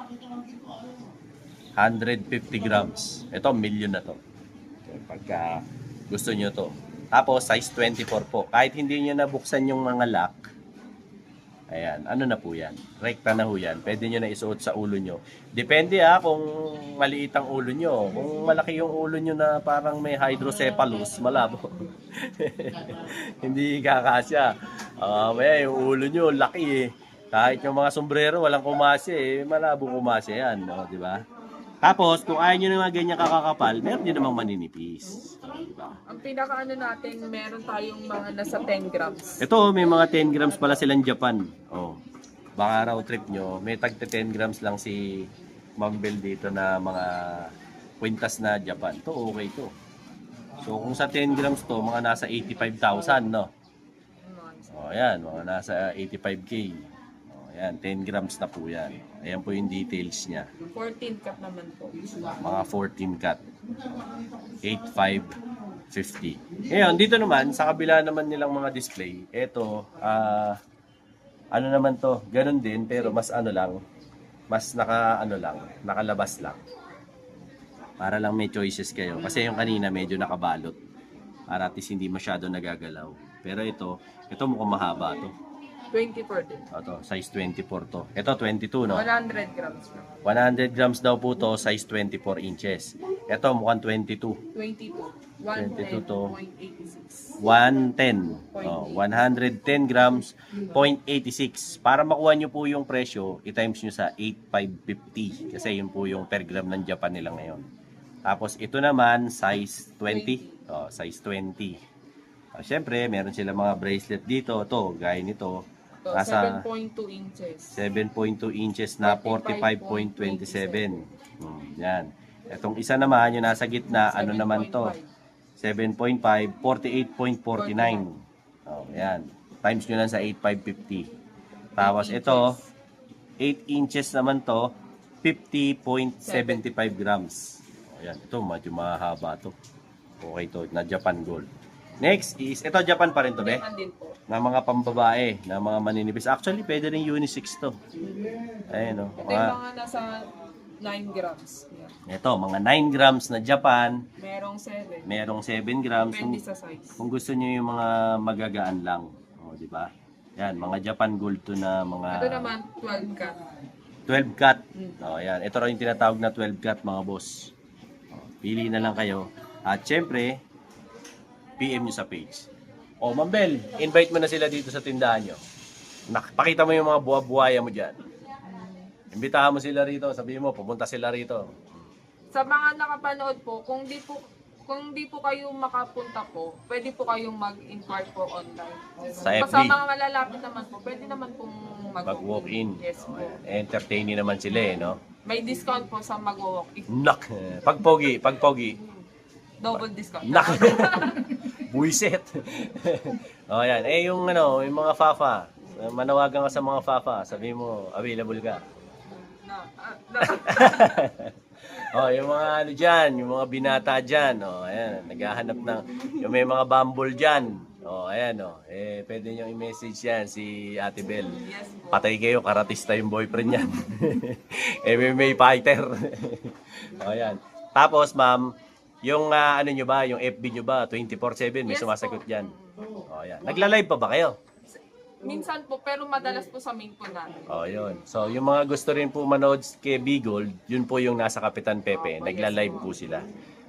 150 grams. Ito, million na to. Pagka gusto nyo to. Tapos, size 24 po. Kahit hindi nyo nabuksan yung mga lock, Ayan, ano na po yan? Rekta na ho yan. Pwede nyo na isuot sa ulo nyo. Depende kung maliit ang ulo nyo. Kung malaki yung ulo nyo na parang may hydrocephalus, malabo. Hindi kakasya. May yung ulo nyo, laki eh. Kahit yung mga sombrero, walang kumasi eh. Malabo kumasi yan, no? Di ba? Tapos, kung ayaw nyo na mga ganyan kakakapal, meron nyo namang maninipis. Diba? Ang pinaka natin, meron tayong mga nasa 10 grams. Ito, may mga 10 grams pala silang Japan. Oh. Baka raw trip nyo, may tag 10 grams lang si Ma'am Bel dito na mga kwintas na Japan. To okay to. So, kung sa 10 grams to, mga nasa 85,000, no? Oh, ayan, mga nasa 85K. Oh, ayan, 10 grams na po yan. Ayan po yung details niya. 14 cup naman po. Mga 14 cut. 8,550. Ngayon, dito naman, sa kabila naman nilang mga display, ito, ano naman to, ganun din, pero mas ano lang, mas nakalabas lang. Para lang may choices kayo. Kasi yung kanina medyo nakabalot. Para at least hindi masyado nagagalaw. Pero ito mukhang mahaba to. 24 din. Ito, size 24 to. Ito, 22, no? 100 grams po. 100 grams daw po to, size 24 inches. Ito, mukhang 22. 22. 22 to. 110.86. 110. Oh, 110 grams, 0.86. Para makuha nyo po yung presyo, i-times nyo sa 8,550. Kasi yun po yung per gram ng Japan nila ngayon. Tapos ito naman, size 20. Oh, size 20. Siyempre, meron sila mga bracelet dito. Ito, gaya nito. So, Nasa 7.2 inches. 7.2 inches na 45.27. Yan. Itong isa naman, yung nasa gitna, ano naman to? 7.5, 48.49. Oh, yan. Times nyo lang sa 8,550. Tapos ito, 8 inches naman to, 50.75 grams. Oh, yan. Ito, medyo mahaba to. Okay to, na Japan Gold. Next is, ito Japan pa rin to, be? Japan din po. Na mga pambabae, na mga maninipis. Actually, pwede rin unisex to. Ayun, no. Ito yung mga nasa 9 grams. Yeah. Ito, mga 9 grams na Japan. Merong 7. Merong 7 grams. Depende sa size. Kung gusto niyo yung mga magagaan lang. O, di ba? Yan, mga Japan Gold to na mga... Ito naman, 12 cut. 12 cut. O, yan. Ito rin yung tinatawag na 12 cut, mga boss. O, pili na lang kayo. At syempre, PM nyo sa page. O, Ma'am Bel, invite mo na sila dito sa tindahan nyo. Pakita mo yung mga buwa-buwaya mo dyan. Imbitahan mo sila rito. Sabihin mo, pumunta sila rito. Sa mga nakapanood po, kung di po kayo makapunta po, pwede po kayong mag-inquire po online. Sa FB. Sa mga malalapit naman po, pwede naman pong Mag-walk-in. Yes po. Entertaining naman sila eh, no? May discount po sa mag-walk-in. Nak! Pag-pogi. Double discount. Nak! Buisit! O yan. Yung mga fafa. Manawagan ka sa mga fafa. Sabi mo, available ka. Yung mga dyan, yung mga binata dyan. Ayan, naghahanap ng, yung may mga bumble dyan. Ayan, pwede nyo i-message yan si Ate Bel. Yes po. Patay kayo, karatista yung boyfriend yan. MMA fighter. Ayan. Tapos, ma'am, yung ano nyo ba, yung FB nyo ba, 24/7, may Yes sumasagot po. dyan. Ayan. Nagla-live pa ba kayo? Minsan po, pero madalas po sa main po namin. Yun. So, yung mga gusto rin po manood kay Bigold, yun po yung nasa Kapitan Pepe. Nagla-live po sila.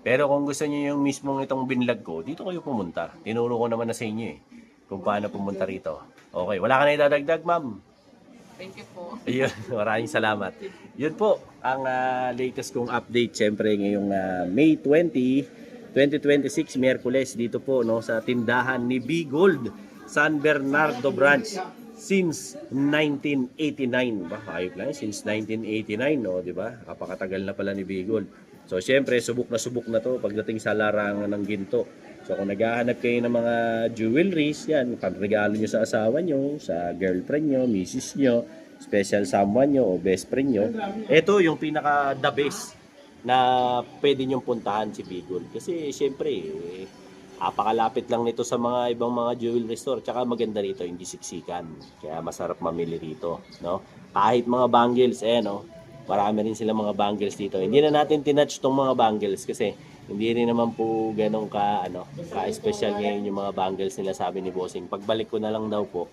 Pero kung gusto niyo yung mismong itong binlog ko, dito kayo pumunta. Tinuro ko naman na sa inyo eh, kung paano pumunta rito. Okay, wala ka na idadagdag, ma'am? Thank you po. Ayun, maraming salamat. Yun po, ang latest kong update, syempre ngayong May 20, 2026, Miyerkules, dito po no, sa tindahan ni Bigold, San Bernardo Branch, since 1989. Ba, ayop lang, since 1989, no, di ba? Kapakatagal na pala ni Bigold. So, syempre, subok na to pagdating sa larangan ng ginto. So, kung naghahanap kayo ng mga jewelries, yan, pagregalo nyo sa asawa nyo, sa girlfriend nyo, misis nyo, special someone nyo, o best friend nyo, ito yung pinaka-the best na pwede nyong puntahan si Bigold. Kasi, syempre, apakalapit lang nito sa mga ibang mga jewelry store. Tsaka maganda rito, hindi siksikan. Kaya masarap mamili rito, no? Kahit mga bangles, no? Marami rin sila mga bangles dito. Hindi na natin tinouch tong mga bangles kasi hindi rin naman po ganun ka-special ngayon yung mga bangles nila, sabi ni Bossing. Pagbalik ko na lang daw po,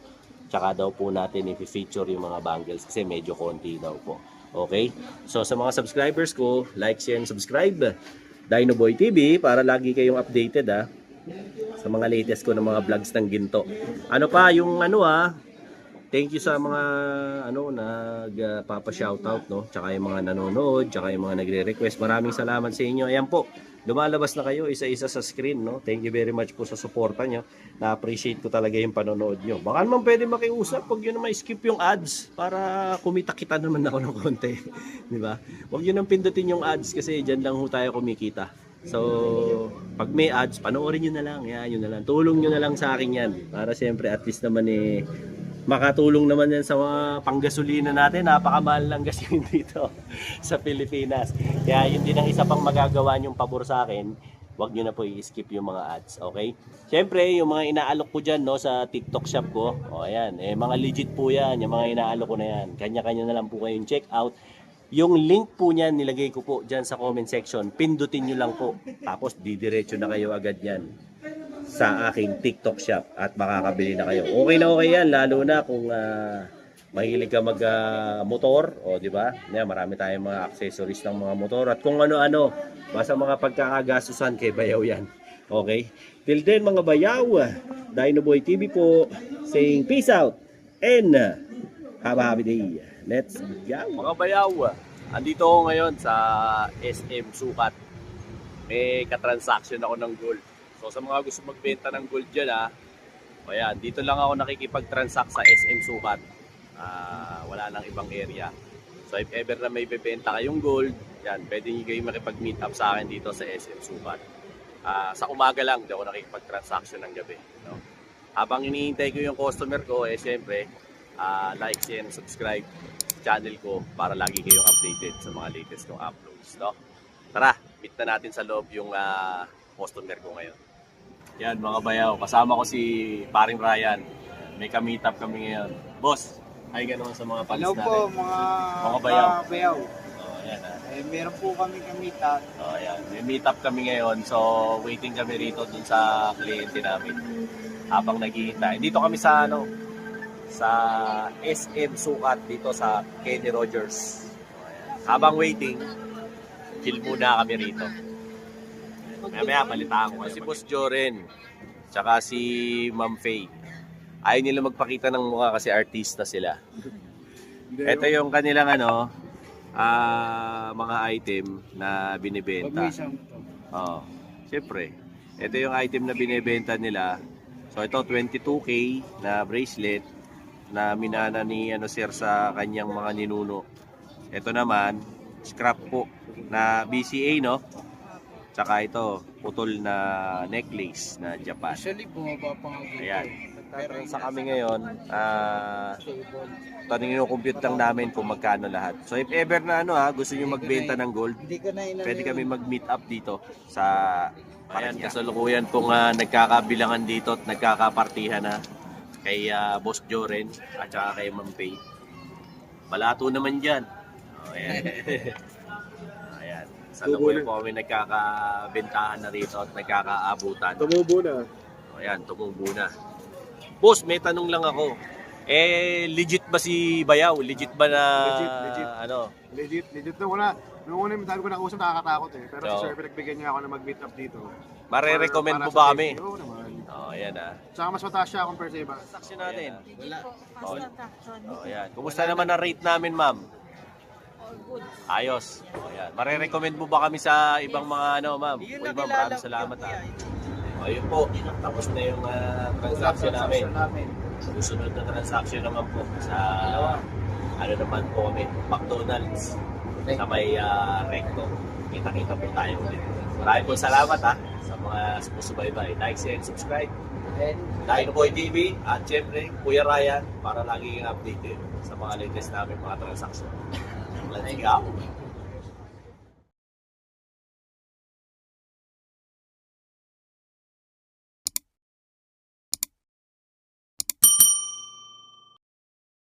tsaka daw po natin i-feature yung mga bangles kasi medyo konti daw po. Okay? So sa mga subscribers ko, like, share, and subscribe Dino Boy TV para lagi kayong updated sa mga latest ko ng mga vlogs ng ginto. Ano pa yung thank you sa mga nagpapa-shoutout, no? Tsaka yung mga nanonood, tsaka yung mga nagre-request. Maraming salamat sa inyo. Ayan po, lumalabas na kayo isa-isa sa screen, no? Thank you very much po sa suporta nyo. Na-appreciate ko talaga yung panonood nyo. Baka naman pwede makiusap, huwag yun na skip yung ads para kumita-kita naman ako ng konti. Di ba? Huwag yun nang pindutin yung ads kasi dyan lang ho tayo kumikita. So, pag may ads, panoorin nyo na lang. Yan, yun na lang. Tulong nyo na lang sa akin yan. Para siyempre at least naman makatulong naman yan sa mga panggasolina natin. Napakamahal lang gasolina dito sa Pilipinas. Kaya yun din ang isa pang magagawa nyong pabor sa akin. Huwag nyo na po i-skip yung mga ads, okay? Siyempre, yung mga inaalok ko dyan, no, sa TikTok shop ko, ayan, mga legit po yan, yung mga inaalok ko na yan. Kanya-kanya na lang po kayong check out. Yung link po niyan, nilagay ko po dyan sa comment section. Pindutin nyo lang po. Tapos, didiretso na kayo agad yan sa aking TikTok shop at makakabili na kayo. Okay na okay yan, lalo na kung mahilig ka mag-motor, di ba? Marami tayong mga accessories ng mga motor at kung ano-ano, basta mga pagkakagastusan kay Bayaw yan. Okay? Till then mga Bayaw, Dino Boy TV po, saying peace out and have a happy day. Let's go! Mga Bayaw, andito ako ngayon sa SM Sukat. May katransaction ako ng gold. So sa mga gusto magbenta ng gold dyan ayan, dito lang ako nakikipag-transact sa SM Sukat. Wala nang ibang area. So if ever na may bebenta kayong gold, yan, pwede nyo kayo makipag-meet up sa akin dito sa SM Sukat. Sa umaga lang, di ako nakikipag-transaction ng gabi. No? Habang iniintay ko yung customer ko, siyempre, like, share, and subscribe channel ko para lagi kayong updated sa mga latest kong uploads. No? Tara, meet na natin sa loob yung customer ko ngayon. Yan mga Bayaw, kasama ko si Paring Ryan. May ka-meet up kami ngayon. Boss, hi ka naman sa mga fans Hello natin. po mga Bayaw. Ayan, Meron po kami ka-meet up. ayan. May meet up kami ngayon. So, waiting kami rito dun sa kliyente namin. Habang naghihintay. Dito kami sa sa SM Sukat dito sa Kenny Rogers. Ayan. Habang waiting, chill muna kami rito. Mamaya balitaan ko si Boss Joren, tsaka si Ma'am Faye. Ayaw nila magpakita ng mukha kasi artista sila. Ito yung kanilang mga item na binibenta. Siyempre. Ito yung item na binibenta nila. So ito 22K na bracelet na minana ni sir sa kanyang mga ninuno. Ito naman scrap po na BCA, no? Tsaka ito, putol na necklace na Japan. Actually, bumaba pa nga. Ayan. Sa kami ngayon, compute lang namin kung magkano lahat. So if ever na gusto nyo magbenta ng gold, pwede kami mag-meet up dito sa Ayan, kasalukuyan pong nagkakabilangan dito at nagkakapartihan na kay Boss Joren at saka kay Ma'am Faye. Balato naman dyan. Ayan. Ayan. Sa lukuyan po kami nagkakabentahan na rito at nagkakaabutan. Tumubo na. Ayan, tumubo na. Boss, may tanong lang ako. Legit ba si Bayaw? Legit ba na Legit. Legit na wala. Nung una yung dami ko nakausap, nakakatakot Pero So, si Sir, pinagbigyan niya ako na mag-meet up dito. Mare-recommend Para mo sa ba safety. kami? Oo naman. Ayan Tsaka mas mataas siya compare sa iba. Transaction natin. Wala. Ayan. Kumusta naman ang rate namin, ma'am? Ayos. Ayan. Mare-recommend mo ba kami sa ibang mga ma'am? Uy, ma'am, maraming salamat Ayun po, tapos na yung transaction namin. Susunod na transaction naman po sa naman po kami, McDonald's sa may recto. Kita-kita po tayo ulit. Maraming po salamat sa mga sumusubaybay. Like, share, and subscribe. Dino Boy TV at syempre Kuya Ryan para lagi kang updated sa mga latest namin mga transaction. Let's go!